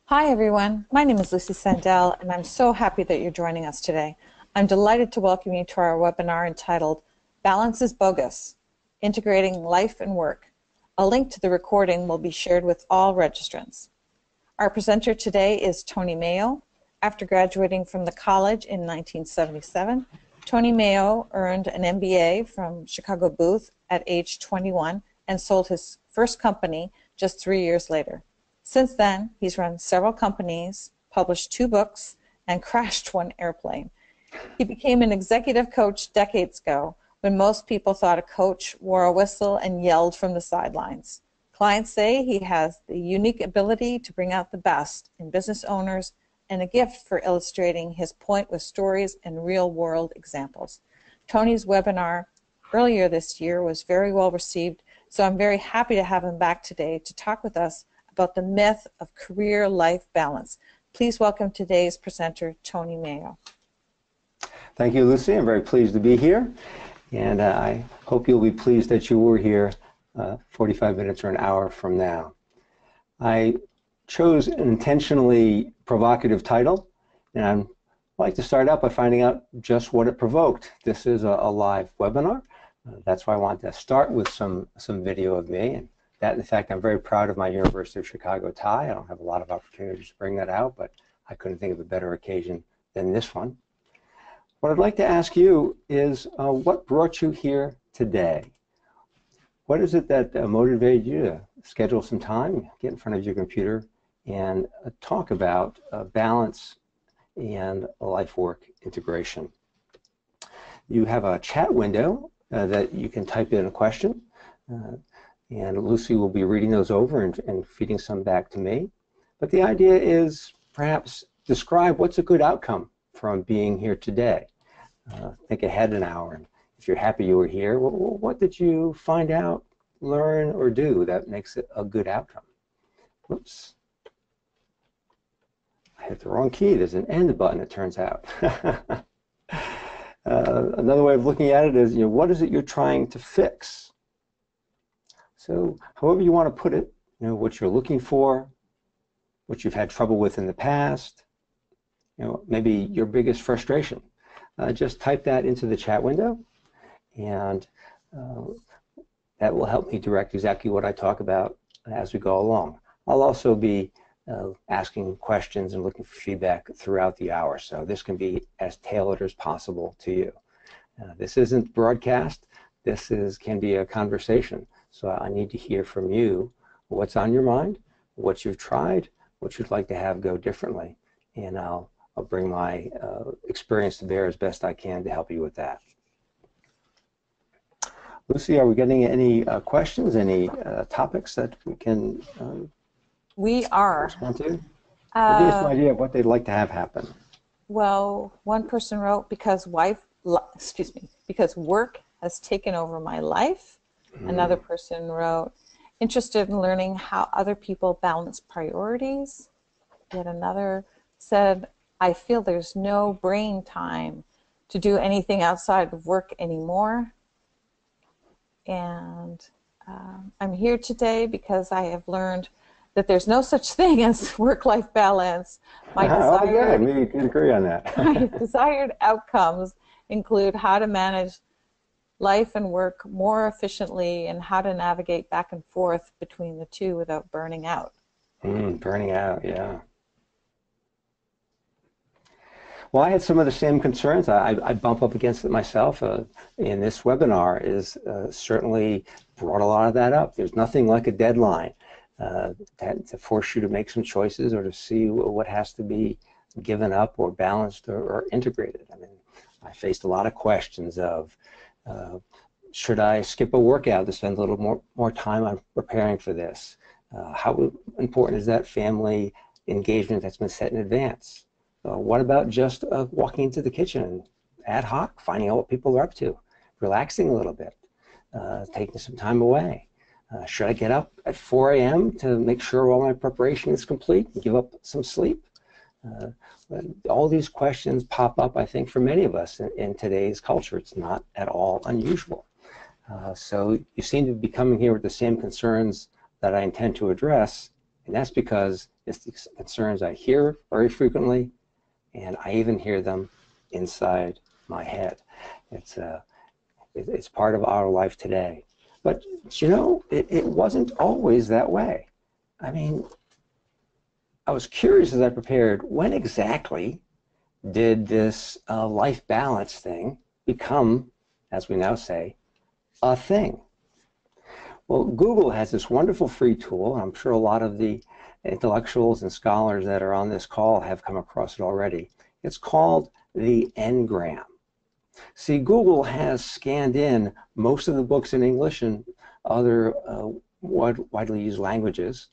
Hi, everyone. My name is Lucy Sandell, and I'm so happy that you're joining us today. I'm delighted to welcome you to our webinar entitled Balance is Bogus, Integrating Life and Work. A link to the recording will be shared with all registrants. Our presenter today is Tony Mayo. After graduating from the college in 1977, Tony Mayo earned an MBA from Chicago Booth at age 21 and sold his first company just 3 years later. Since then, he's run several companies, published 2 books, and crashed 1 airplane. He became an executive coach decades ago when most people thought a coach wore a whistle and yelled from the sidelines. Clients say he has the unique ability to bring out the best in business owners and a gift for illustrating his point with stories and real-world examples. Tony's webinar earlier this year was very well received, so I'm very happy to have him back today to talk with us about the myth of career-life balance. Please welcome today's presenter, Tony Mayo. Thank you, Lucy. I'm very pleased to be here, and I hope you'll be pleased that you were here 45 minutes or an hour from now. I chose an intentionally provocative title, and I'd like to start out by finding out just what it provoked. This is a live webinar. That's why I want to start with some video of me. And that, in fact, I'm very proud of my University of Chicago tie. I don't have a lot of opportunities to bring that out, but I couldn't think of a better occasion than this one. What I'd like to ask you is, what brought you here today? What is it that motivated you to schedule some time, get in front of your computer, and talk about balance and life-work integration? You have a chat window that you can type in a question. And Lucy will be reading those over and feeding some back to me. But the idea is perhaps describe what's a good outcome from being here today. Think ahead an hour. And if you're happy you were here, what did you find out, learn, or do that makes it a good outcome? Whoops. I hit the wrong key. There's an end button, it turns out. Another way of looking at it is, what is it you're trying to fix? So however you want to put it, what you're looking for, what you've had trouble with in the past, maybe your biggest frustration. Just type that into the chat window, and that will help me direct exactly what I talk about as we go along. I'll also be asking questions and looking for feedback throughout the hour, so this can be as tailored as possible to you. This isn't broadcast. This can be a conversation. So I need to hear from you what's on your mind, what you've tried, what you'd like to have go differently, and I'll bring my experience to bear as best I can to help you with that. Lucy, are we getting any questions, any topics that we can We are. respond to? Give us an idea of what they'd like to have happen. Well, one person wrote, because work has taken over my life. Another person wrote, interested in learning how other people balance priorities. Yet another said, I feel there's no brain time to do anything outside of work anymore. And I'm here today because I have learned that there's no such thing as work-life balance. We can agree on that. My desired outcomes include how to manage life and work more efficiently and how to navigate back and forth between the two without burning out. Burning out, yeah. Well, I had some of the same concerns. I bump up against it myself. In this webinar is certainly brought a lot of that up. There's nothing like a deadline to force you to make some choices or to see what has to be given up or balanced or integrated. I mean, I faced a lot of questions of, should I skip a workout to spend a little more time on preparing for this? How important is that family engagement that's been set in advance? What about just walking into the kitchen ad hoc, finding out what people are up to, relaxing a little bit, taking some time away? Should I get up at 4 a.m. to make sure all my preparation is complete and give up some sleep? All these questions pop up, I think, for many of us in today's culture. It's not at all unusual. So you seem to be coming here with the same concerns that I intend to address, And that's because it's the concerns I hear very frequently, and I even hear them inside my head. It's part of our life today. But, you know, it wasn't always that way. I mean, I was curious as I prepared, when exactly did this life balance thing become, as we now say, a thing? Well, Google has this wonderful free tool. I'm sure a lot of the intellectuals and scholars that are on this call have come across it already. It's called the Ngram. See, Google has scanned in most of the books in English and other widely used languages.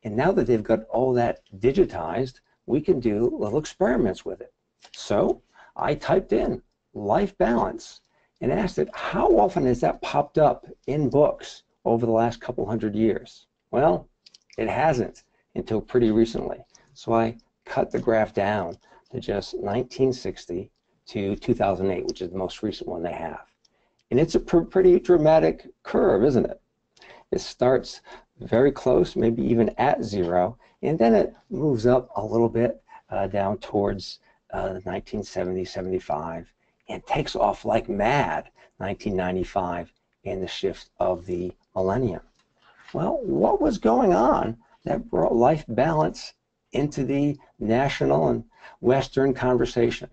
And now that they've got all that digitized, we can do little experiments with it. So I typed in life balance and asked it, how often has that popped up in books over the last couple hundred years? Well, it hasn't until pretty recently. So I cut the graph down to just 1960 to 2008, which is the most recent one they have. And it's a pretty dramatic curve, isn't it? It starts very close, maybe even at zero, and then it moves up a little bit down towards 1970, 75, and takes off like mad, 1995, and the shift of the millennium. Well, what was going on that brought life balance into the national and Western conversation?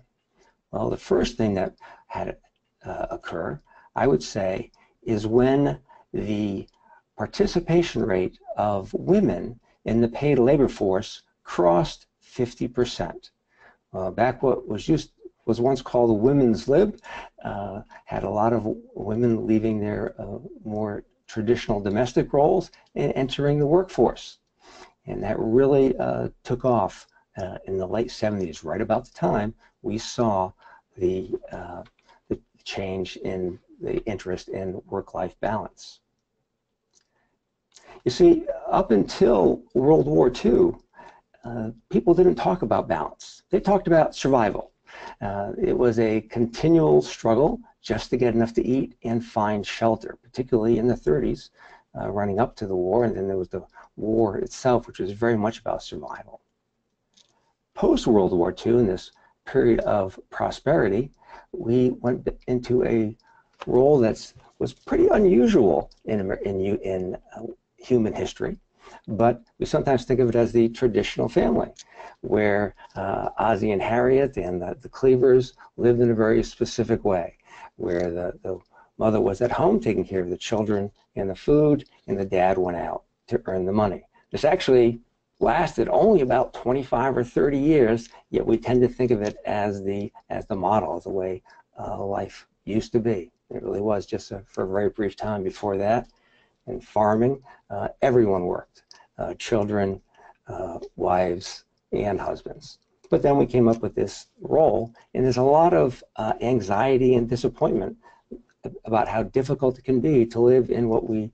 Well, the first thing that had occur, I would say, is when the participation rate of women in the paid labor force crossed 50%. Back what was once called the women's lib, had a lot of women leaving their more traditional domestic roles and entering the workforce. And that really took off in the late 70s, right about the time we saw the change in the interest in work-life balance. You see, up until World War II, people didn't talk about balance. They talked about survival. It was a continual struggle just to get enough to eat and find shelter, particularly in the 30s, running up to the war, and then there was the war itself, which was very much about survival. Post-World War II, in this period of prosperity, we went into a role that was pretty unusual in human history, but we sometimes think of it as the traditional family, where Ozzie and Harriet and the Cleavers lived in a very specific way, where the mother was at home taking care of the children and the food, and the dad went out to earn the money. This actually lasted only about 25 or 30 years, yet we tend to think of it as the model, as the way life used to be. It really was just for a very brief time before that. In farming, everyone worked, children, wives, and husbands. But then we came up with this role, and there's a lot of anxiety and disappointment about how difficult it can be to live in what we,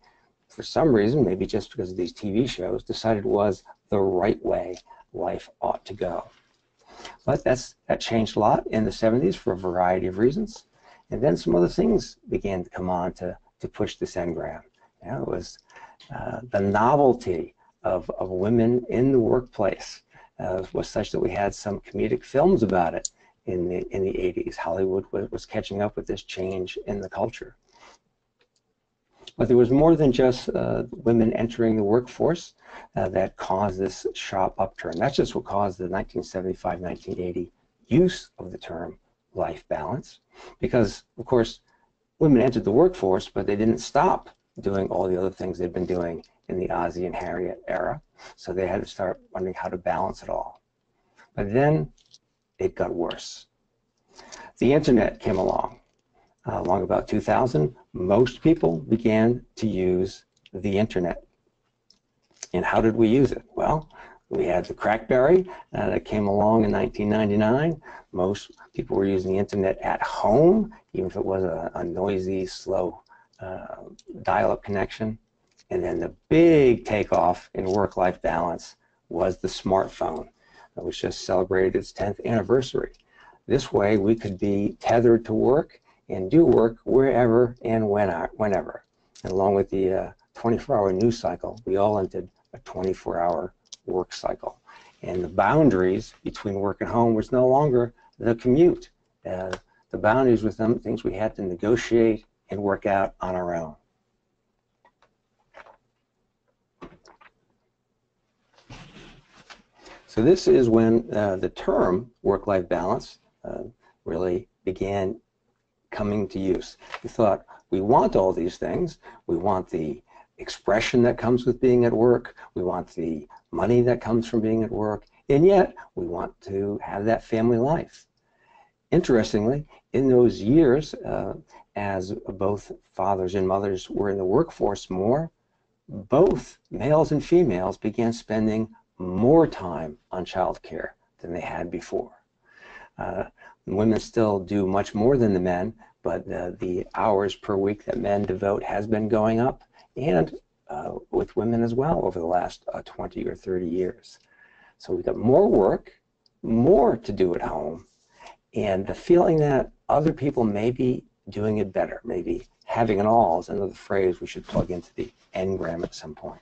for some reason, maybe just because of these TV shows, decided was the right way life ought to go. But that changed a lot in the 70s for a variety of reasons. And then some other things began to come on to push this Ngram. You know, it was the novelty of women in the workplace was such that we had some comedic films about it in the 80s. Hollywood was catching up with this change in the culture. But there was more than just women entering the workforce that caused this sharp upturn. That's just what caused the 1975-1980 use of the term life balance, because, of course, women entered the workforce, but they didn't stop doing all the other things they'd been doing in the Ozzie and Harriet era. So they had to start wondering how to balance it all. But then it got worse. The internet came along. Along about 2000, most people began to use the internet. And how did we use it? Well, we had the CrackBerry that came along in 1999. Most people were using the internet at home, even if it was a noisy, slow dial-up connection. And then the big takeoff in work-life balance was the smartphone, which just celebrated its 10th anniversary. This way, we could be tethered to work and do work wherever and whenever. And along with the 24-hour news cycle, we all entered a 24-hour work cycle. And the boundaries between work and home was no longer the commute. The boundaries were some things we had to negotiate and work out on our own. So this is when the term work-life balance really began coming to use. We thought, we want all these things. We want the expression that comes with being at work. We want the money that comes from being at work. And yet, we want to have that family life. Interestingly, in those years, as both fathers and mothers were in the workforce more, both males and females began spending more time on child care than they had before. Women still do much more than the men, but the hours per week that men devote has been going up, and with women as well over the last 20 or 30 years. So we've got more work, more to do at home, and the feeling that other people may be doing it better, maybe having it all is another phrase we should plug into the engram at some point.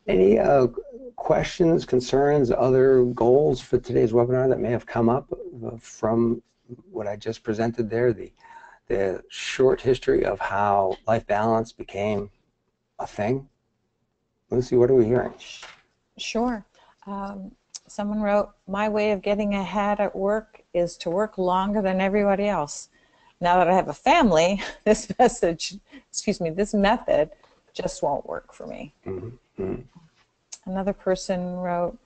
Any questions, concerns, other goals for today's webinar that may have come up from what I just presented there, the short history of how life balance became a thing? Lucy, what are we hearing? Sure. Someone wrote, my way of getting ahead at work is to work longer than everybody else. Now that I have a family, this method just won't work for me. Mm-hmm. Another person wrote,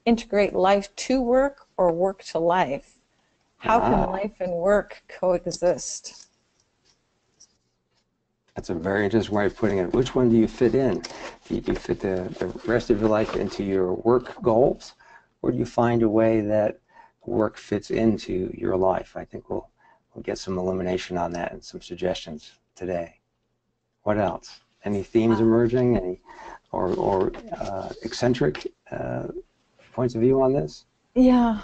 integrate life to work or work to life. How can life and work coexist? That's a very interesting way of putting it. Which one do you fit in? Do you fit the rest of your life into your work goals, or do you find a way that work fits into your life? I think we'll get some illumination on that and some suggestions today. What else? Any themes emerging? Any or eccentric points of view on this? Yeah.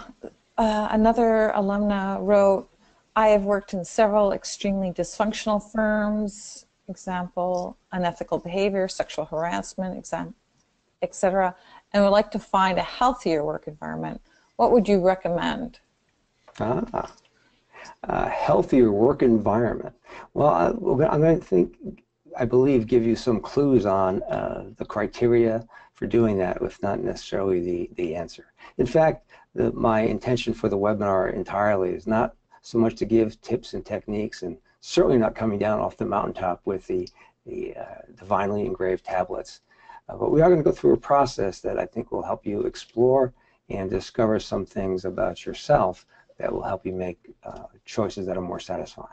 Another alumna wrote, I have worked in several extremely dysfunctional firms, example, unethical behavior, sexual harassment, etc., and would like to find a healthier work environment. What would you recommend? A healthier work environment. Well, I'm going to I believe, give you some clues on the criteria for doing that, if not necessarily the answer. In fact, my intention for the webinar entirely is not so much to give tips and techniques, and certainly not coming down off the mountaintop with the divinely engraved tablets. But we are going to go through a process that I think will help you explore and discover some things about yourself that will help you make choices that are more satisfying.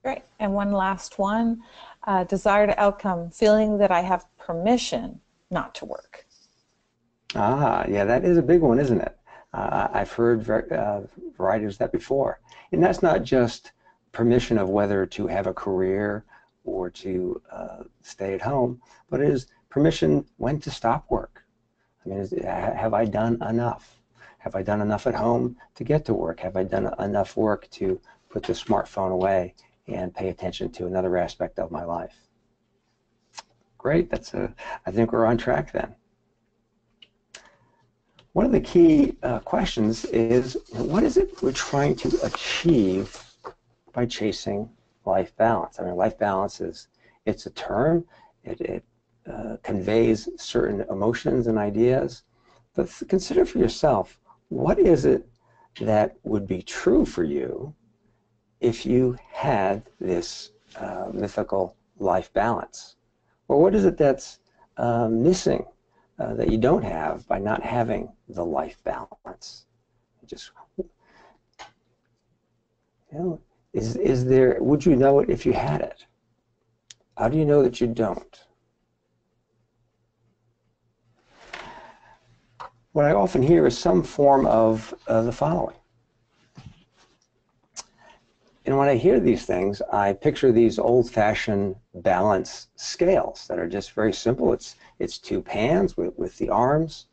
Great. And one last one, desired outcome, feeling that I have permission not to work. Yeah, that is a big one, isn't it? I've heard varieties of that before. And that's not just permission of whether to have a career or to stay at home, but it is permission when to stop work. I mean, have I done enough? Have I done enough at home to get to work? Have I done enough work to put the smartphone away and pay attention to another aspect of my life? Great, I think we're on track then. One of the key questions is, what is it we're trying to achieve by chasing life balance? I mean, life balance it's a term, it conveys certain emotions and ideas, but consider for yourself, what is it that would be true for you if you had this mythical life balance? Or what is it that's missing that you don't have by not having the life balance? Is there, would you know it if you had it? How do you know that you don't? What I often hear is some form of the following. And when I hear these things, I picture these old-fashioned balance scales that are just very simple. It's two pans with the arms,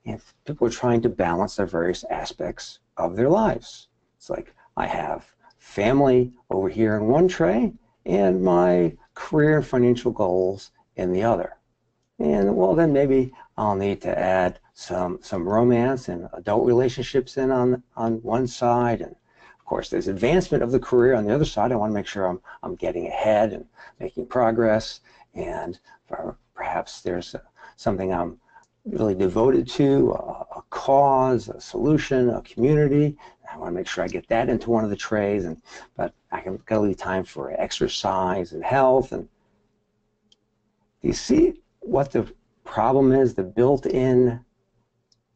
and people are trying to balance their various aspects of their lives. It's like, I have family over here in one tray, and my career and financial goals in the other. And well, then maybe I'll need to add some romance and adult relationships in on one side, and of course there's advancement of the career on the other side. I want to make sure I'm getting ahead and making progress, and perhaps there's something I'm really devoted to, a cause, a solution, a community. I want to make sure I get that into one of the trays, but I can gotta leave time for exercise and health. And do you see what the problem is, the built-in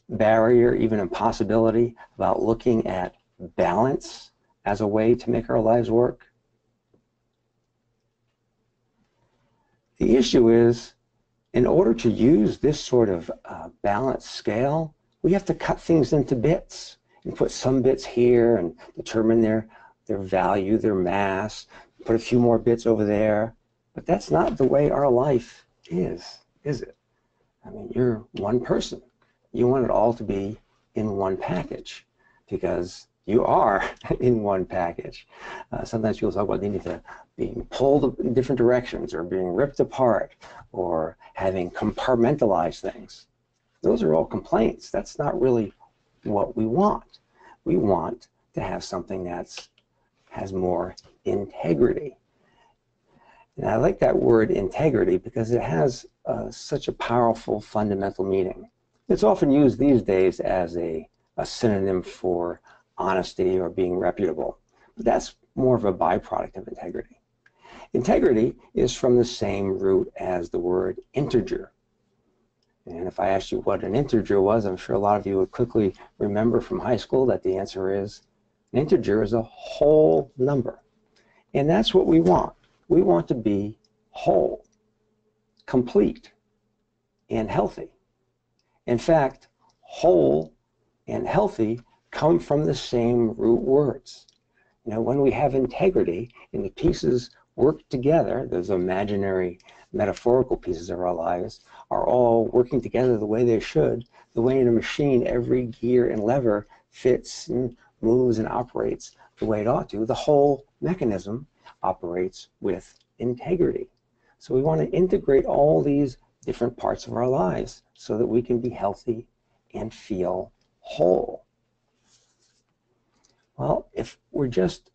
barrier, even impossibility, about looking at balance as a way to make our lives work? The issue is, in order to use this sort of balance scale, we have to cut things into bits and put some bits here and determine their value, their mass, put a few more bits over there. But that's not the way our life is it? I mean, you're one person. You want it all to be in one package because you are in one package. Sometimes people talk about needing to being pulled in different directions or being ripped apart or having compartmentalized things. Those are all complaints. That's not really what we want. We want to have something that has more integrity. And I like that word integrity because it has such a powerful fundamental meaning. It's often used these days as a synonym for honesty or being reputable, but that's more of a byproduct of integrity. Integrity is from the same root as the word integer. And if I asked you what an integer was, I'm sure a lot of you would quickly remember from high school that the answer is an integer is a whole number. And that's what we want. We want to be whole, complete, and healthy. In fact, whole and healthy come from the same root words. You know, when we have integrity and the pieces work together, those imaginary metaphorical pieces of our lives are all working together the way they should, the way in a machine every gear and lever fits and moves and operates the way it ought to, the whole mechanism operates with integrity. So we want to integrate all these different parts of our lives so that we can be healthy and feel whole. Well, if we're just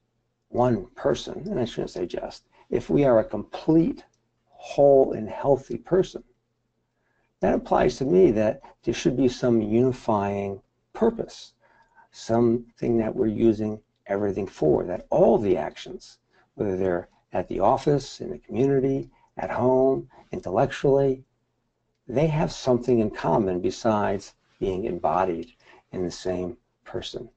one person, and I shouldn't say just, if we are a complete, whole, and healthy person, that implies to me that there should be some unifying purpose, something that we're using everything for, that all the actions, whether they're at the office, in the community, at home, intellectually, they have something in common besides being embodied in the same person.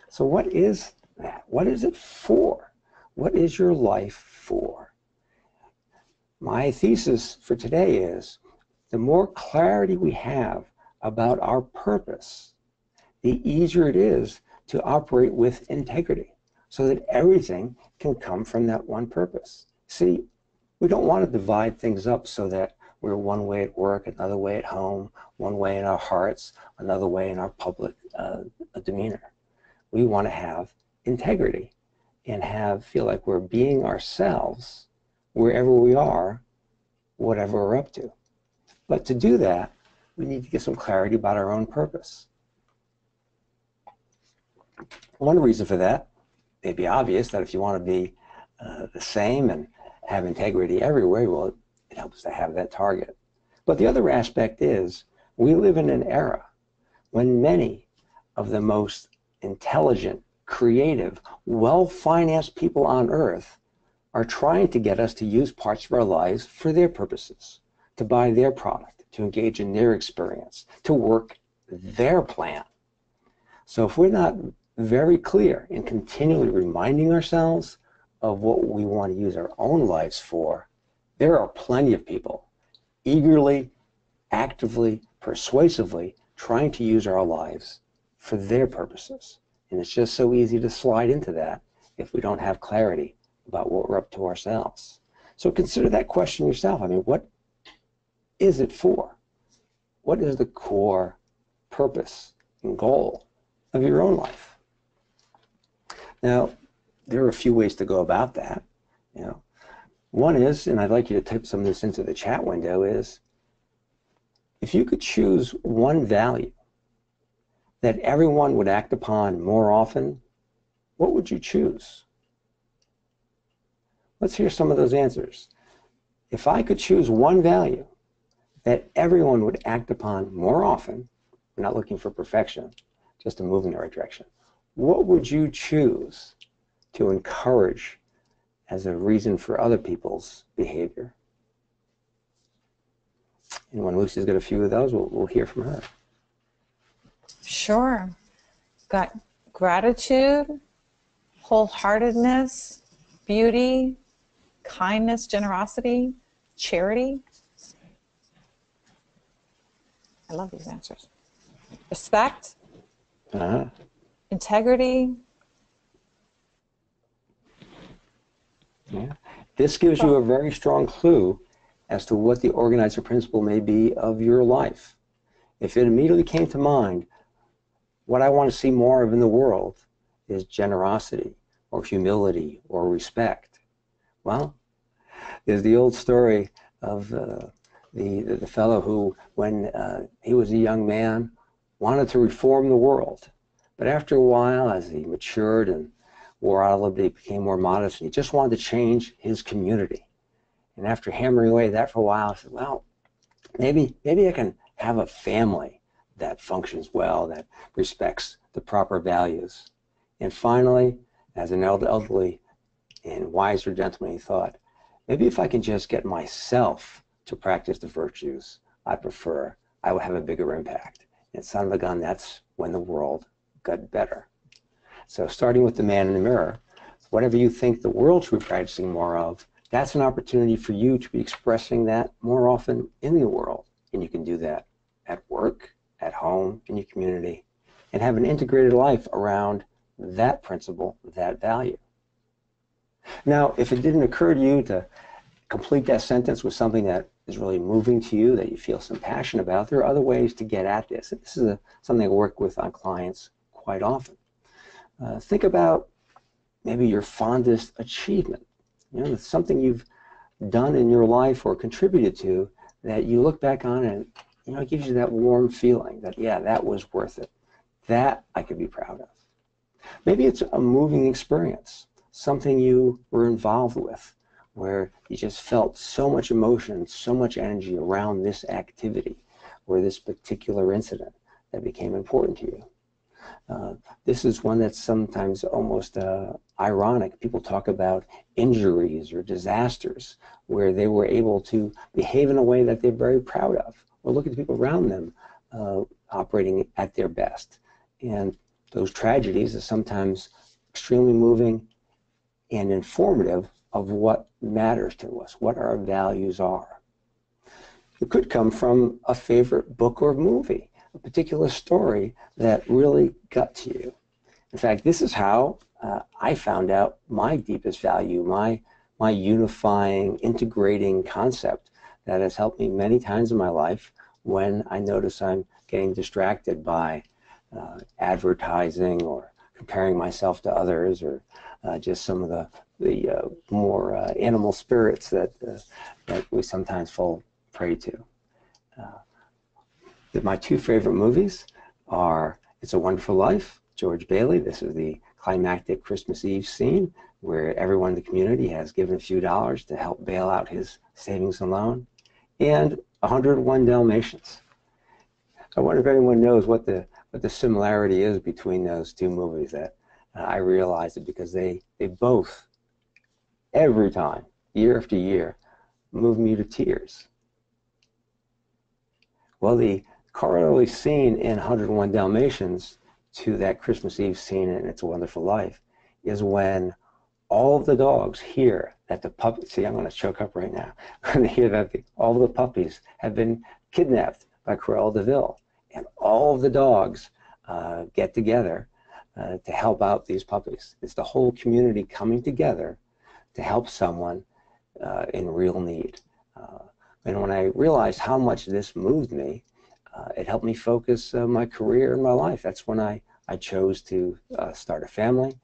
So what is that? What is it for? What is your life for? My thesis for today is the more clarity we have about our purpose, the easier it is to operate with integrity so that everything can come from that one purpose. See, we don't want to divide things up so that we're one way at work, another way at home, one way in our hearts, another way in our public demeanor. We want to have integrity and feel like we're being ourselves wherever we are, whatever we're up to. But to do that, we need to get some clarity about our own purpose. One reason for that may be obvious, that if you want to be the same and have integrity everywhere, well, it helps to have that target. But the other aspect is we live in an era when many of the most intelligent, creative, well-financed people on earth are trying to get us to use parts of our lives for their purposes, to buy their product, to engage in their experience, to work their plan. So if we're not very clear in continually reminding ourselves of what we want to use our own lives for, there are plenty of people eagerly, actively, persuasively trying to use our lives for their purposes. And it's just so easy to slide into that if we don't have clarity about what we're up to ourselves. So consider that question yourself. I mean, what is it for? What is the core purpose and goal of your own life? Now, there are a few ways to go about that. You know, One is, and I'd like you to type some of this into the chat window, is if you could choose one value that everyone would act upon more often, what would you choose? Let's hear some of those answers. If I could choose one value that everyone would act upon more often, we're not looking for perfection, just to move in the right direction, what would you choose to encourage as a reason for other people's behavior? And when Lucy's got a few of those, we'll hear from her. Sure. Got gratitude, wholeheartedness, beauty, kindness, generosity, charity. I love these answers. Respect, integrity. Yeah. This gives you a very strong clue as to what the organizer principle may be of your life. If it immediately came to mind, what I want to see more of in the world is generosity or humility or respect. Well, there's the old story of the fellow who, when he was a young man, wanted to reform the world. But after a while, as he matured and wore out a little bit, he became more modest, and he just wanted to change his community. And after hammering away at that for a while, I said, well, maybe I can have a family that functions well, that respects the proper values. And finally, as an elderly and wiser gentleman, he thought, maybe if I can just get myself to practice the virtues I prefer, I will have a bigger impact. And son of a gun, that's when the world got better. So starting with the man in the mirror, whatever you think the world should be practicing more of, that's an opportunity for you to be expressing that more often in the world. And you can do that at work, at home, in your community, and have an integrated life around that principle, that value. Now, if it didn't occur to you to complete that sentence with something that is really moving to you, that you feel some passion about, there are other ways to get at this. This is something I work with on clients quite often. Think about maybe your fondest achievement. You know, it's something you've done in your life or contributed to that you look back on and, you know, it gives you that warm feeling that, yeah, that was worth it. That I could be proud of. Maybe it's a moving experience, something you were involved with, where you just felt so much emotion, so much energy around this activity or this particular incident that became important to you. This is one that's sometimes almost ironic. People talk about injuries or disasters where they were able to behave in a way that they're very proud of, or look at the people around them operating at their best. And those tragedies are sometimes extremely moving and informative of what matters to us, what our values are. It could come from a favorite book or movie, a particular story that really got to you. In fact, this is how I found out my deepest value, my unifying, integrating concept that has helped me many times in my life when I notice I'm getting distracted by advertising or comparing myself to others, or just some of the more animal spirits that we sometimes fall prey to. My two favorite movies are It's a Wonderful Life, George Bailey. This is the climactic Christmas Eve scene where everyone in the community has given a few dollars to help bail out his savings and loan. And 101 Dalmatians. I wonder if anyone knows what the similarity is between those two movies. That I realized it because they both, every time, year after year, move me to tears. Well, the corollary scene in 101 Dalmatians to that Christmas Eve scene in It's a Wonderful Life is when all of the dogs hear that the puppies, see, I'm going to choke up right now, when they hear that all of the puppies have been kidnapped by Cruella de Vil, and all of the dogs get together to help out these puppies. It's the whole community coming together to help someone in real need. And when I realized how much this moved me, it helped me focus my career and my life. That's when I chose to start a family.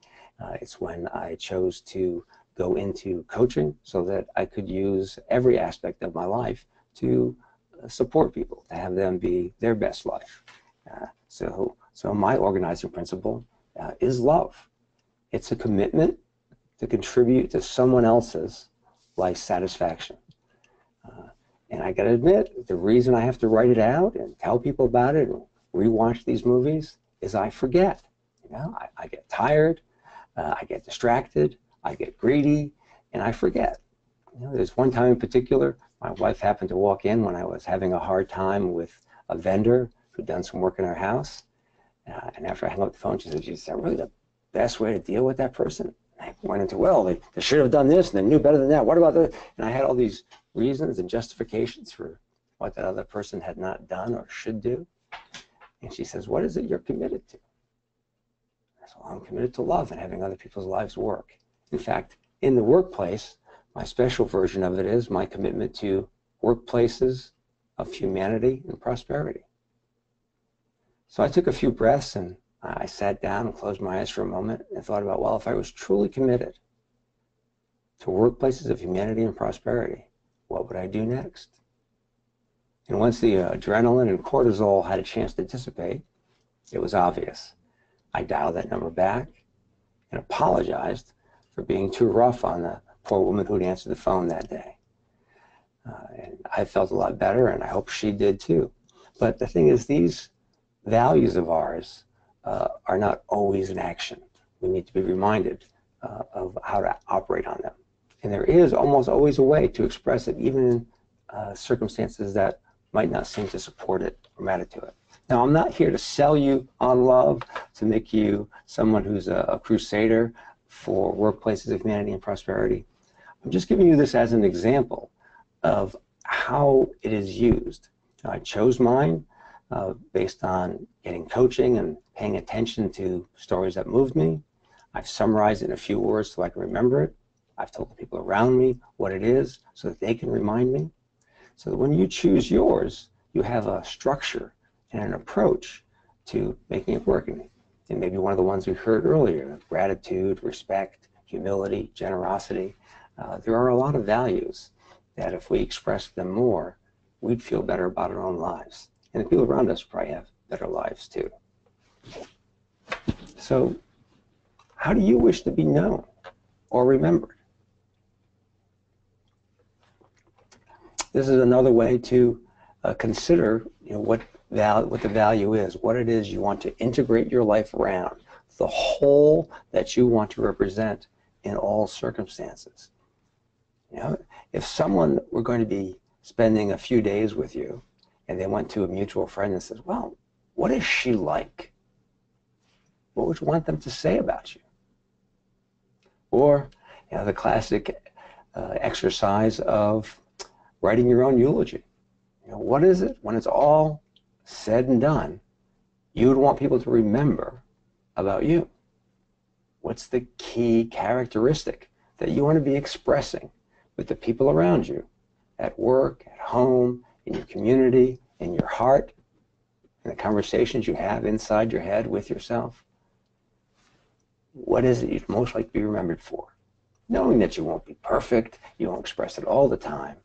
It's when I chose to go into coaching so that I could use every aspect of my life to support people, to have them be their best life. So my organizing principle is love. It's a commitment to contribute to someone else's life satisfaction. And I gotta admit, the reason I have to write it out and tell people about it and rewatch these movies is I forget. You know, I get tired, I get distracted, I get greedy, and I forget. You know, there's one time in particular, my wife happened to walk in when I was having a hard time with a vendor who'd done some work in our house. And after I hung up the phone, she said, "Is that really the best way to deal with that person?" And I went into, well, they should have done this and they knew better than that. What about that? And I had all these reasons and justifications for what that other person had not done or should do. And she says, "What is it you're committed to?" I said, "Well, I'm committed to love and having other people's lives work." In fact, in the workplace, my special version of it is my commitment to workplaces of humanity and prosperity. So I took a few breaths and I sat down and closed my eyes for a moment and thought about, well, if I was truly committed to workplaces of humanity and prosperity, what would I do next? And once the adrenaline and cortisol had a chance to dissipate, it was obvious. I dialed that number back and apologized for being too rough on the poor woman who'd answered the phone that day. And I felt a lot better, and I hope she did too. But the thing is, these values of ours are not always in action. We need to be reminded of how to operate on them. And there is almost always a way to express it, even in circumstances that might not seem to support it or matter to it. Now, I'm not here to sell you on love, to make you someone who's a crusader for workplaces of humanity and prosperity. I'm just giving you this as an example of how it is used. I chose mine based on getting coaching and paying attention to stories that moved me. I've summarized it in a few words so I can remember it. I've told the people around me what it is so that they can remind me. So that when you choose yours, you have a structure and an approach to making it work. And maybe one of the ones we heard earlier, gratitude, respect, humility, generosity. There are a lot of values that if we expressed them more, we'd feel better about our own lives. And the people around us probably have better lives too. So how do you wish to be known or remembered? This is another way to consider, what the value is, what it is you want to integrate your life around, the whole that you want to represent in all circumstances. If someone were going to be spending a few days with you and they went to a mutual friend and says, well, what is she like? What would you want them to say about you? Or the classic exercise of writing your own eulogy. What is it when it's all said and done you would want people to remember about you? What's the key characteristic that you want to be expressing with the people around you, at work, at home, in your community, in your heart, in the conversations you have inside your head with yourself? What is it you'd most like to be remembered for? Knowing that you won't be perfect, you won't express it all the time,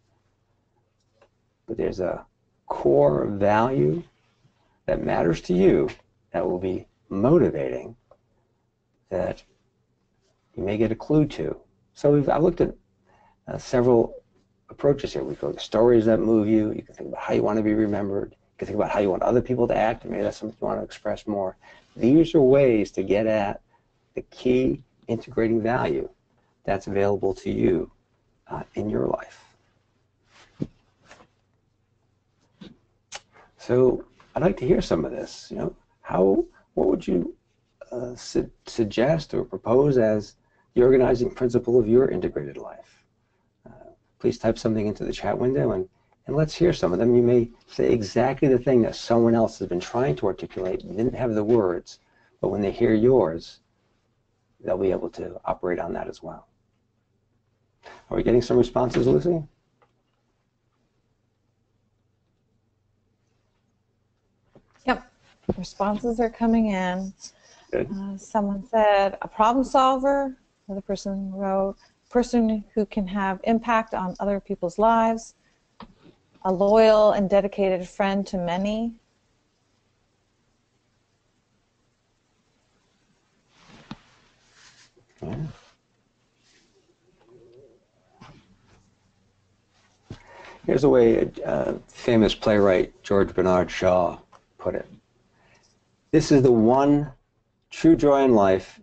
but there's a core value that matters to you that will be motivating, that you may get a clue to. So I looked at several approaches here. We go to stories that move you. You can think about how you want to be remembered. You can think about how you want other people to act, and maybe that's something you want to express more. These are ways to get at the key integrating value that's available to you in your life. So I'd like to hear some of this. What would you suggest or propose as the organizing principle of your integrated life? Please type something into the chat window and let's hear some of them. You may say exactly the thing that someone else has been trying to articulate and didn't have the words, but when they hear yours, they'll be able to operate on that as well. Are we getting some responses, Lucy? Yep, responses are coming in. Good. Someone said a problem solver. Another person wrote person who can have impact on other people's lives, a loyal and dedicated friend to many. Yeah. Here's the way famous playwright George Bernard Shaw put it. This is the one true joy in life,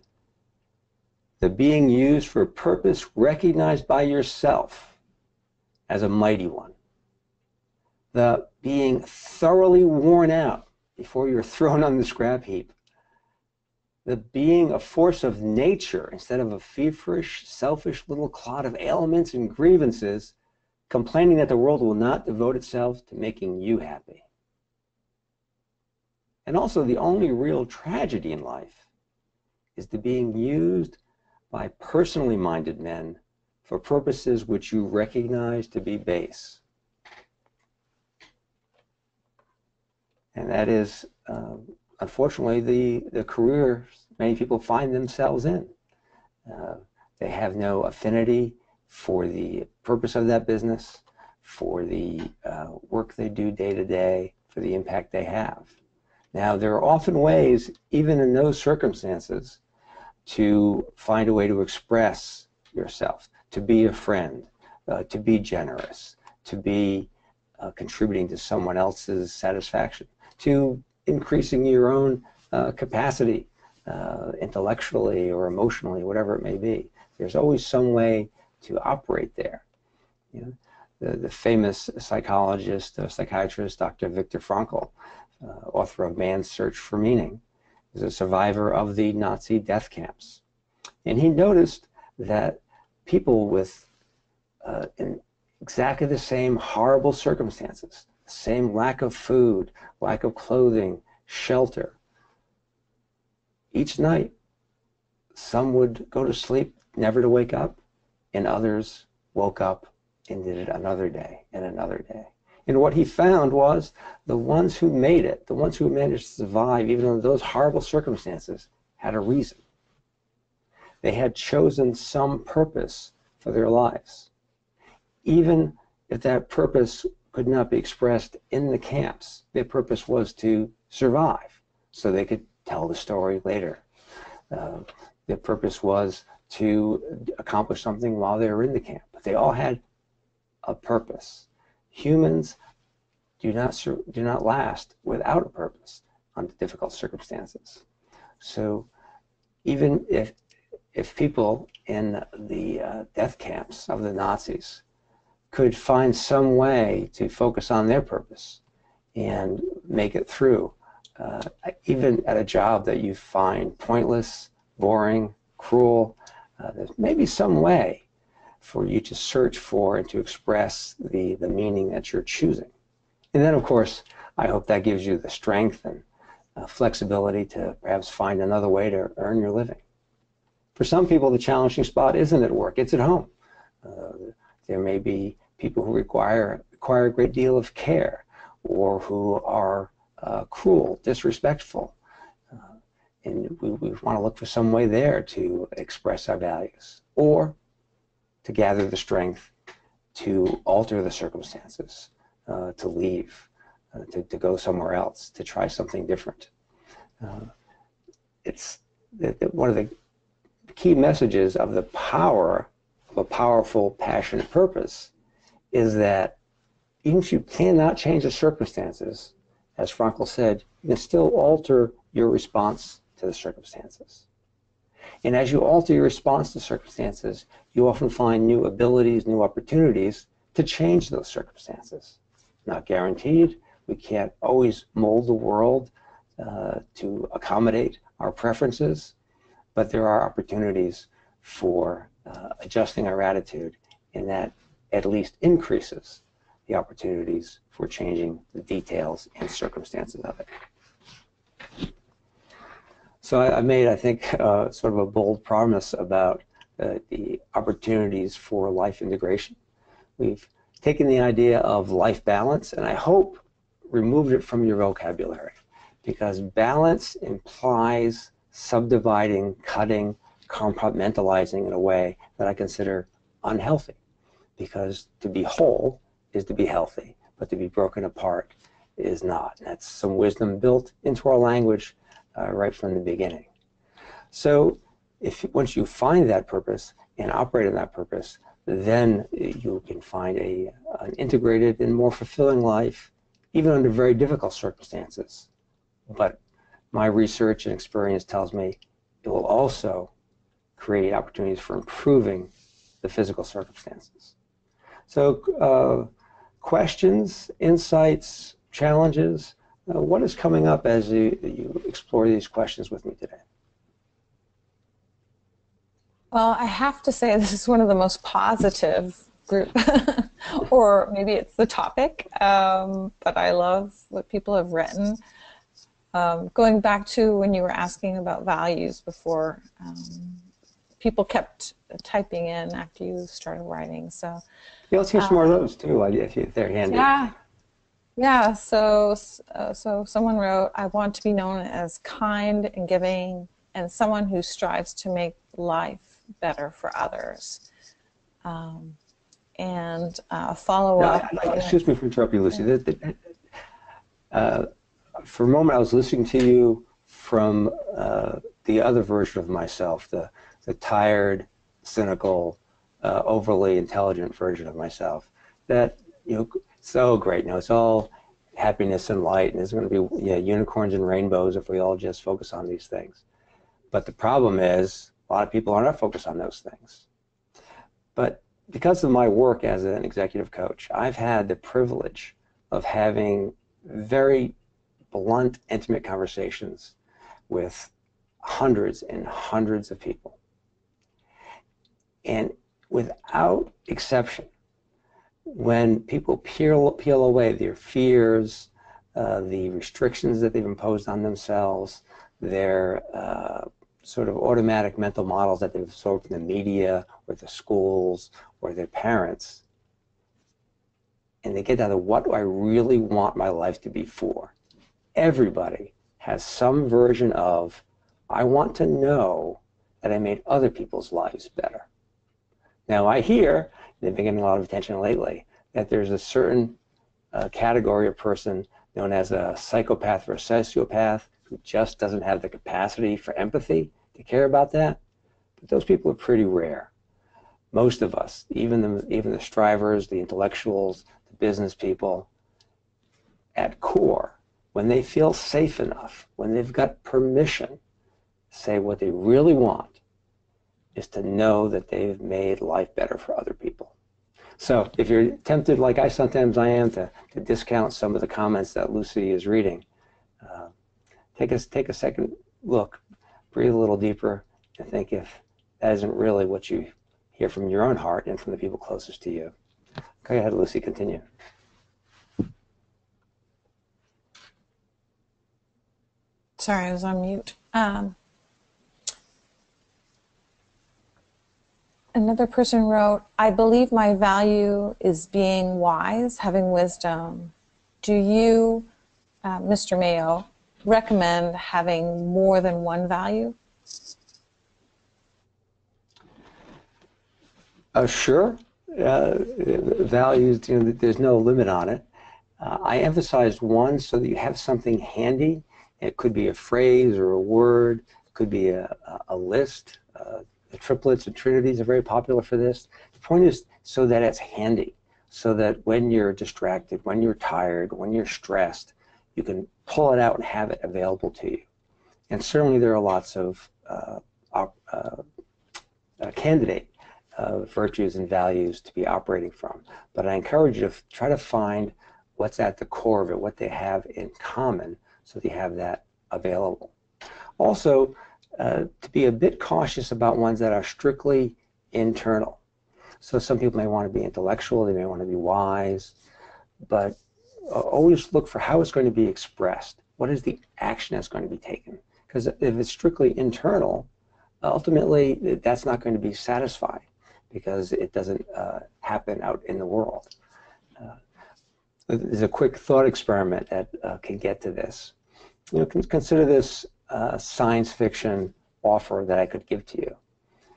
the being used for a purpose recognized by yourself as a mighty one. The being thoroughly worn out before you're thrown on the scrap heap. The being a force of nature instead of a feverish, selfish little clod of ailments and grievances, complaining that the world will not devote itself to making you happy. And also, the only real tragedy in life is the being used by personally minded men for purposes which you recognize to be base. And that is, unfortunately, the career many people find themselves in. They have no affinity for the purpose of that business, for the work they do day to day, for the impact they have. Now, there are often ways, even in those circumstances, to find a way to express yourself, to be a friend, to be generous, to be contributing to someone else's satisfaction, to increasing your own capacity intellectually or emotionally, whatever it may be. There's always some way to operate there. You know, the famous psychiatrist, Dr. Viktor Frankl, author of Man's Search for Meaning, is a survivor of the Nazi death camps. And he noticed that people with in exactly the same horrible circumstances, the same lack of food, lack of clothing, shelter, each night some would go to sleep never to wake up, and others woke up and did it another day and another day. And what he found was the ones who made it, the ones who managed to survive even under those horrible circumstances, had a reason. They had chosen some purpose for their lives. Even if that purpose could not be expressed in the camps, their purpose was to survive so they could tell the story later. Their purpose was to accomplish something while they were in the camp. But they all had a purpose. Humans do not last without a purpose under difficult circumstances. So even if people in the death camps of the Nazis could find some way to focus on their purpose and make it through, even at a job that you find pointless, boring, cruel, there's maybe some way for you to search for and to express the meaning that you're choosing. And then, of course, I hope that gives you the strength and flexibility to perhaps find another way to earn your living. For some people, the challenging spot isn't at work, it's at home. There may be people who require a great deal of care, or who are cruel, disrespectful. And we want to look for some way there to express our values, or to gather the strength to alter the circumstances, to leave, to go somewhere else, to try something different. It's one of the key messages of the power of a powerful, passionate purpose is that even if you cannot change the circumstances, as Frankl said, you can still alter your response to the circumstances. And as you alter your response to circumstances, you often find new abilities, new opportunities to change those circumstances. Not guaranteed. We can't always mold the world to accommodate our preferences, but there are opportunities for adjusting our attitude, and that at least increases the opportunities for changing the details and circumstances of it. So I made, I think, sort of a bold promise about the opportunities for life integration. We've taken the idea of life balance, and I hope removed it from your vocabulary, because balance implies subdividing, cutting, compartmentalizing in a way that I consider unhealthy, because to be whole is to be healthy, but to be broken apart is not. That's some wisdom built into our language right from the beginning. So once you find that purpose and operate in that purpose, then you can find an integrated and more fulfilling life, even under very difficult circumstances. But my research and experience tells me it will also create opportunities for improving the physical circumstances. So questions, insights, challenges, what is coming up as you explore these questions with me today? Well, I have to say this is one of the most positive group, or maybe it's the topic, but I love what people have written. Going back to when you were asking about values before, people kept typing in after you started writing. So yeah, let's hear some more of those too, if they're handy. Yeah. So someone wrote, "I want to be known as kind and giving, and someone who strives to make life better for others." And follow up. Excuse me for interrupting you, Lucy. For a moment, I was listening to you from the other version of myself, the tired, cynical, overly intelligent version of myself. That, so great. It's all happiness and light, and there's going to be unicorns and rainbows if we all just focus on these things. But the problem is, a lot of people are not focused on those things. But because of my work as an executive coach, I've had the privilege of having very blunt, intimate conversations with hundreds and hundreds of people. And without exception, when people peel away their fears, the restrictions that they've imposed on themselves, their sort of automatic mental models that they've absorbed from the media or the schools or their parents, and they get down to what do I really want my life to be for, everybody has some version of, I want to know that I made other people's lives better. Now I hear, they've been getting a lot of attention lately, that there's a certain category of person known as a psychopath or a sociopath who just doesn't have the capacity for empathy to care about that. But those people are pretty rare. Most of us, even the strivers, the intellectuals, the business people, at core, when they feel safe enough, when they've got permission to say what they really want, is to know that they've made life better for other people. So if you're tempted, like sometimes I am, to discount some of the comments that Lucy is reading, take a second look, breathe a little deeper, and think if that isn't really what you hear from your own heart and from the people closest to you. Go ahead, Lucy, continue. Sorry, I was on mute. Another person wrote, "I believe my value is being wise, having wisdom. Do you, Mr. Mayo, recommend having more than one value?" Sure. Values, there's no limit on it. I emphasized one so that you have something handy. It could be a phrase or a word. It could be a list. The triplets and trinities are very popular for this. The point is so that it's handy, so that when you're distracted, when you're tired, when you're stressed, you can pull it out and have it available to you. And certainly there are lots of candidate virtues and values to be operating from. But I encourage you to try to find what's at the core of it, what they have in common, so that you have that available. Also, to be a bit cautious about ones that are strictly internal. So some people may want to be intellectual, they may want to be wise, but always look for how it's going to be expressed. What is the action that's going to be taken? Because if it's strictly internal, ultimately that's not going to be satisfying because it doesn't happen out in the world. There's a quick thought experiment that can get to this. Consider this science fiction offer that I could give to you.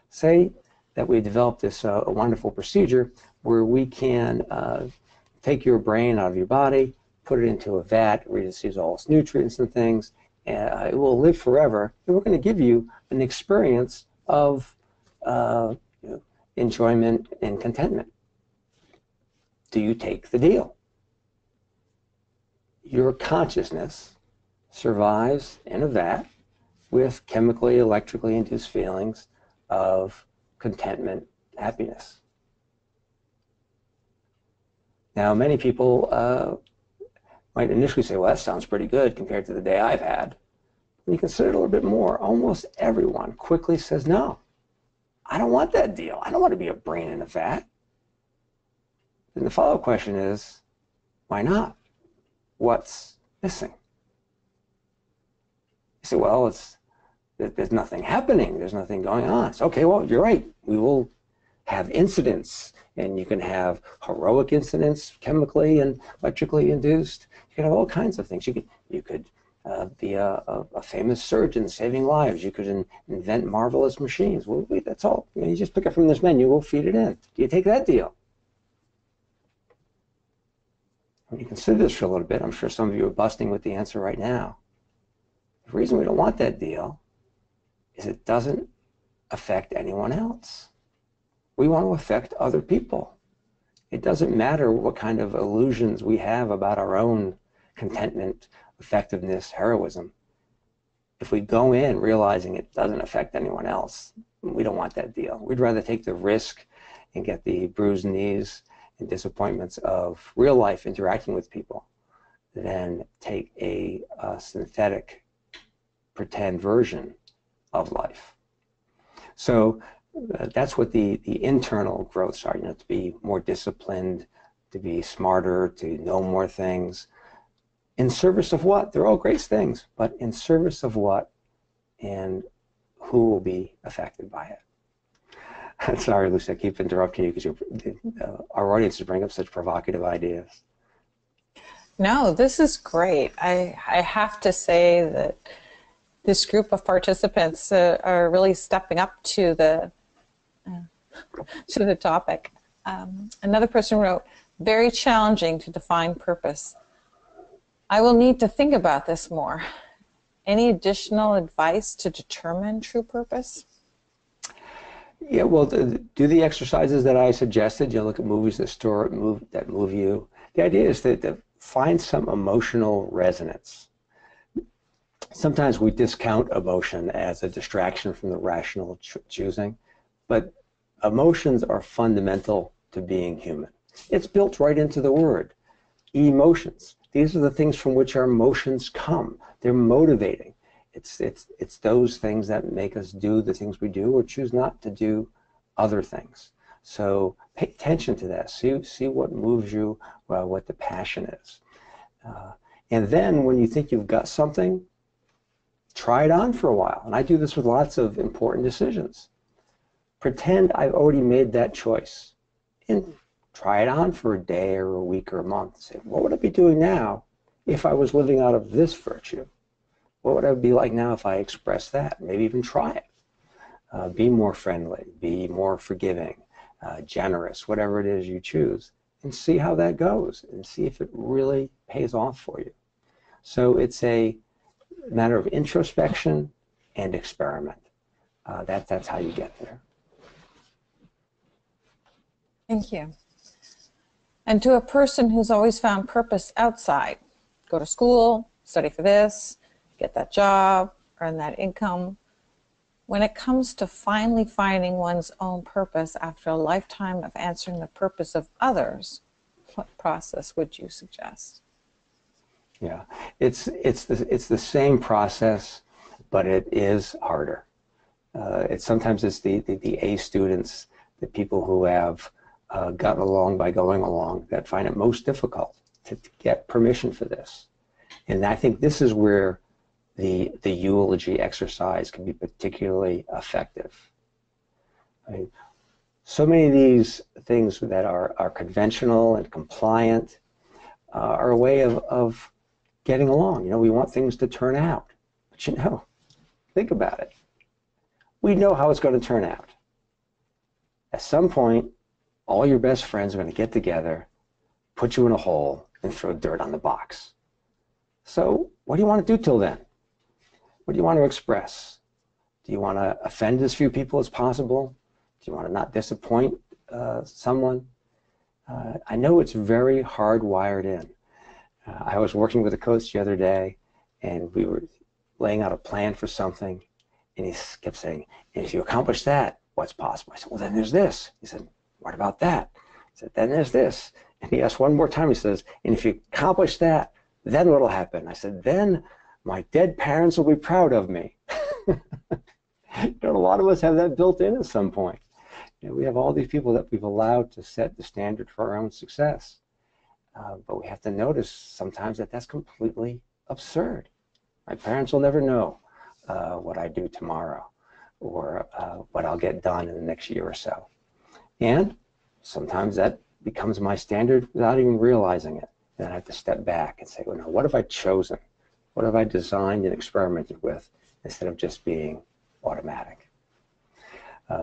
Say that we developed this a wonderful procedure where we can take your brain out of your body, put it into a vat where it receives all its nutrients and things, and it will live forever. And we're going to give you an experience of enjoyment and contentment. Do you take the deal? Your consciousness survives in a vat with chemically, electrically induced feelings of contentment, happiness. Now, many people might initially say, well, that sounds pretty good compared to the day I've had. When you consider it a little bit more, almost everyone quickly says, no, I don't want that deal. I don't want to be a brain in a vat. And the follow-up question is, why not? What's missing? You say, well, there's nothing happening. There's nothing going on. It's okay, well, you're right. We will have incidents, and you can have heroic incidents, chemically and electrically induced. You can have all kinds of things. You could be a famous surgeon saving lives. You could invent marvelous machines. Well, that's all. You just pick it from this menu. We'll feed it in. Do you take that deal? When you consider this for a little bit, I'm sure some of you are busting with the answer right now. The reason we don't want that deal is it doesn't affect anyone else. We want to affect other people. It doesn't matter what kind of illusions we have about our own contentment, effectiveness, heroism. If we go in realizing it doesn't affect anyone else, we don't want that deal. We'd rather take the risk and get the bruised knees and disappointments of real life interacting with people than take a synthetic pretend version of life. So that's what the internal growths are, to be more disciplined, to be smarter, to know more things. In service of what? They're all great things, but in service of what and who will be affected by it? Sorry, Lucy, I keep interrupting you because our audience is bringing up such provocative ideas. No, this is great. I have to say that this group of participants are really stepping up to the topic. Another person wrote, very challenging to define purpose. I will need to think about this more. Any additional advice to determine true purpose? Yeah, well, do the exercises that I suggested. Look at movies that move you. The idea is to find some emotional resonance. Sometimes we discount emotion as a distraction from the rational choosing, but emotions are fundamental to being human. It's built right into the word. Emotions. These are the things from which our emotions come. They're motivating. It's those things that make us do the things we do or choose not to do other things. So pay attention to that. See what moves you, what the passion is. And then when you think you've got something, try it on for a while. And I do this with lots of important decisions. Pretend I've already made that choice. And try it on for a day or a week or a month. Say, what would I be doing now if I was living out of this virtue? What would I be like now if I expressed that? Maybe even try it. Be more friendly, be more forgiving, generous, whatever it is you choose, and see how that goes and see if it really pays off for you. So it's a matter of introspection and experiment. That's how you get there. Thank you. And to a person who's always found purpose outside, go to school, study for this, get that job, earn that income. When it comes to finally finding one's own purpose after a lifetime of answering the purpose of others, what process would you suggest? Yeah, it's the same process, but it is harder. Sometimes it's the A students, the people who have gotten along by going along, that find it most difficult to get permission for this. And I think this is where the eulogy exercise can be particularly effective. So many of these things that are conventional and compliant are a way of getting along. We want things to turn out. But think about it. We know how it's going to turn out. At some point, all your best friends are going to get together, put you in a hole, and throw dirt on the box. So what do you want to do till then? What do you want to express? Do you want to offend as few people as possible? Do you want to not disappoint someone? I know it's very hardwired in. I was working with a coach the other day, and we were laying out a plan for something, and he kept saying, and if you accomplish that, what's possible? I said, well, then there's this. He said, what about that? I said, then there's this. And he asked one more time, he says, and if you accomplish that, then what'll happen? I said, then my dead parents will be proud of me. A lot of us have that built in at some point. We have all these people that we've allowed to set the standard for our own success. But we have to notice sometimes that that's completely absurd. My parents will never know what I do tomorrow or what I'll get done in the next year or so. And sometimes that becomes my standard without even realizing it. And I have to step back and say, well, now, what have I chosen? What have I designed and experimented with instead of just being automatic?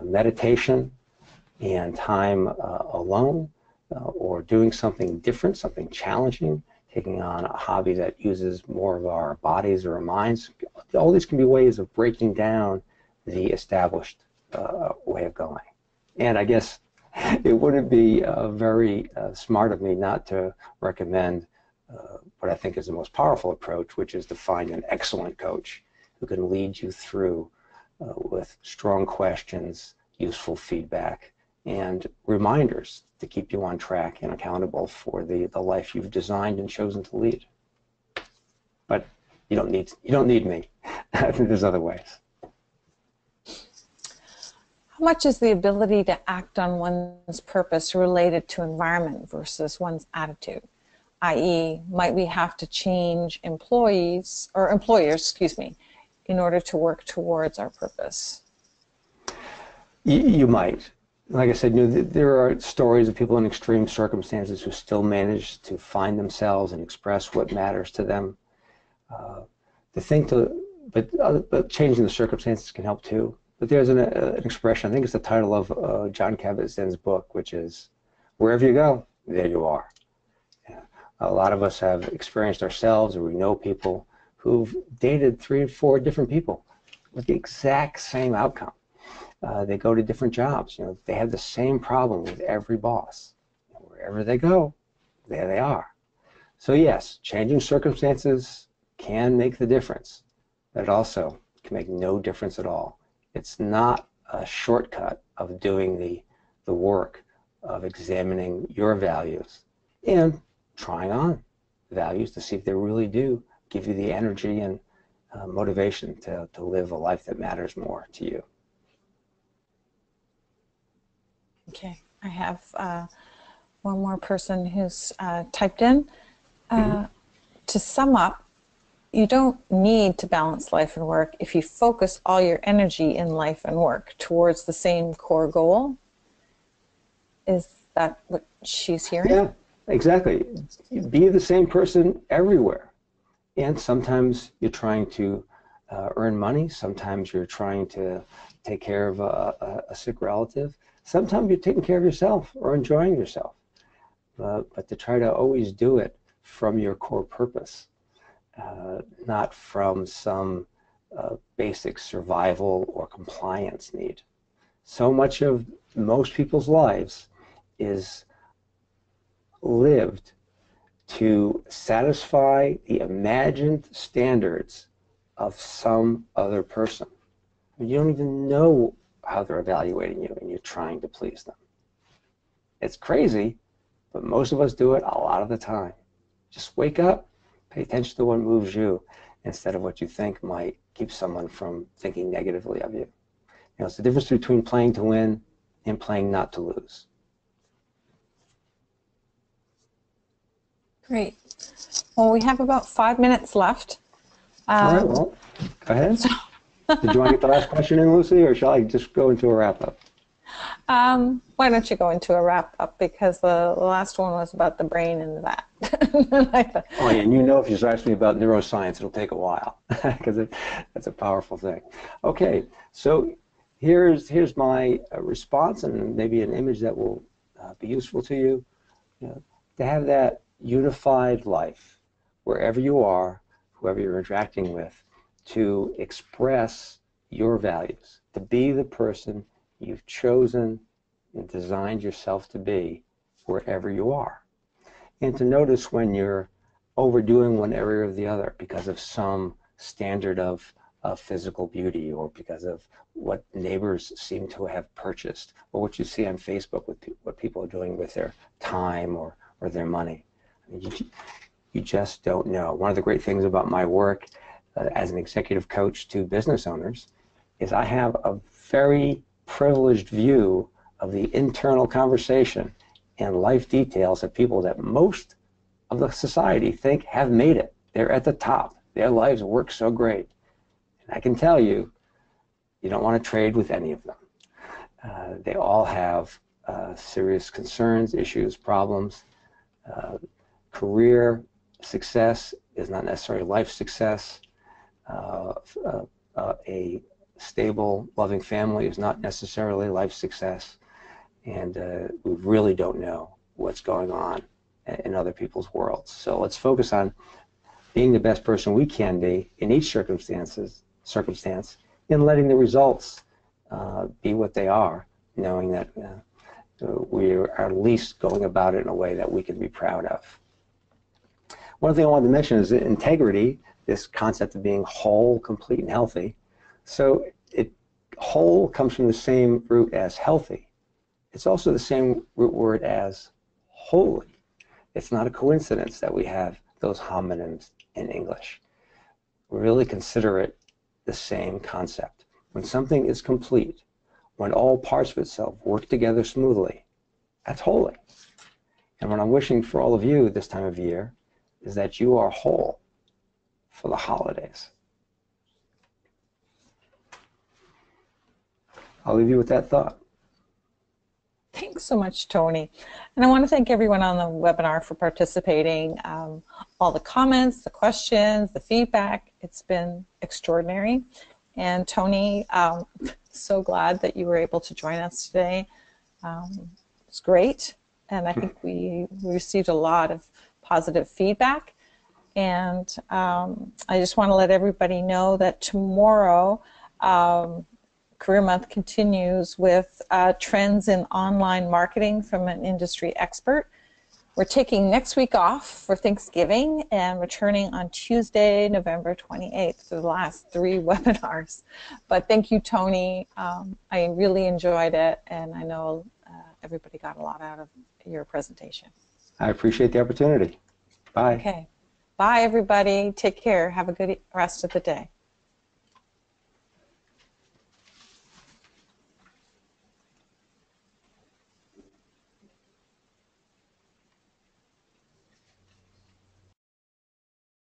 Meditation and time alone or doing something different, something challenging, taking on a hobby that uses more of our bodies or our minds. All these can be ways of breaking down the established way of going. And I guess it wouldn't be very smart of me not to recommend what I think is the most powerful approach, which is to find an excellent coach who can lead you through with strong questions, useful feedback, and reminders to keep you on track and accountable for the life you've designed and chosen to lead. But you don't need me. There's other ways. How much is the ability to act on one's purpose related to environment versus one's attitude? i.e., might we have to change employers, in order to work towards our purpose? You might. Like I said, there are stories of people in extreme circumstances who still manage to find themselves and express what matters to them. But changing the circumstances can help too. But there's an expression, I think it's the title of John Kabat-Zinn's book, which is, wherever you go, there you are. Yeah. A lot of us have experienced ourselves, or we know people who've dated 3 or 4 different people with the exact same outcome. They go to different jobs. They have the same problem with every boss. Wherever they go, there they are. So yes, changing circumstances can make the difference, but it also can make no difference at all. It's not a shortcut of doing the work of examining your values and trying on values to see if they really do give you the energy and motivation to live a life that matters more to you. Okay, I have one more person who's typed in. To sum up, you don't need to balance life and work if you focus all your energy in life and work towards the same core goal. Is that what she's hearing? Yeah, exactly. Be the same person everywhere. And sometimes you're trying to earn money. Sometimes you're trying to take care of a sick relative. Sometimes you're taking care of yourself or enjoying yourself. But to try to always do it from your core purpose, not from some basic survival or compliance need. So much of most people's lives is lived to satisfy the imagined standards of some other person. You don't even know how they're evaluating you, and you're trying to please them. It's crazy, but most of us do it a lot of the time. Just wake up, pay attention to what moves you instead of what you think might keep someone from thinking negatively of you. It's the difference between playing to win and playing not to lose. Great. Well, we have about 5 minutes left. All right, well, go ahead. Did you want to get the last question in, Lucy, or shall I just go into a wrap-up? Why don't you go into a wrap-up, because the last one was about the brain and that. Oh, yeah, and if you ask me about neuroscience, it'll take a while, because that's a powerful thing. Okay, so here's my response, and maybe an image that will be useful to you. You know, to have that unified life, wherever you are, whoever you're interacting with, to express your values, to be the person you've chosen and designed yourself to be wherever you are. And to notice when you're overdoing one area or the other because of some standard of physical beauty, or because of what neighbors seem to have purchased, or what you see on Facebook with what people are doing with their time or their money. I mean, you just don't know. One of the great things about my work as an executive coach to business owners is I have a very privileged view of the internal conversation and life details of people that most of the society think have made it. They're at the top. Their lives work so great. And I can tell you, you don't want to trade with any of them. They all have serious concerns, issues, problems. Career success is not necessarily life success. A stable, loving family is not necessarily life success. And we really don't know what's going on in other people's worlds. So let's focus on being the best person we can be in each circumstance, and letting the results be what they are, knowing that we are at least going about it in a way that we can be proud of. One thing I wanted to mention is integrity, this concept of being whole, complete, and healthy. So whole comes from the same root as healthy. It's also the same root word as holy. It's not a coincidence that we have those homonyms in English. We really consider it the same concept. When something is complete, when all parts of itself work together smoothly, that's holy. And what I'm wishing for all of you this time of year is that you are whole for the holidays. I'll leave you with that thought. Thanks so much, Tony. And I want to thank everyone on the webinar for participating. All the comments, the questions, the feedback, it's been extraordinary. And Tony, so glad that you were able to join us today. It's great. And I think we received a lot of positive feedback. And I just want to let everybody know that tomorrow, Career Month continues with trends in online marketing from an industry expert. We're taking next week off for Thanksgiving and returning on Tuesday, November 28th for the last 3 webinars. But thank you, Tony. I really enjoyed it, and I know everybody got a lot out of your presentation. I appreciate the opportunity. Bye. Okay. Bye, everybody. Take care. Have a good rest of the day.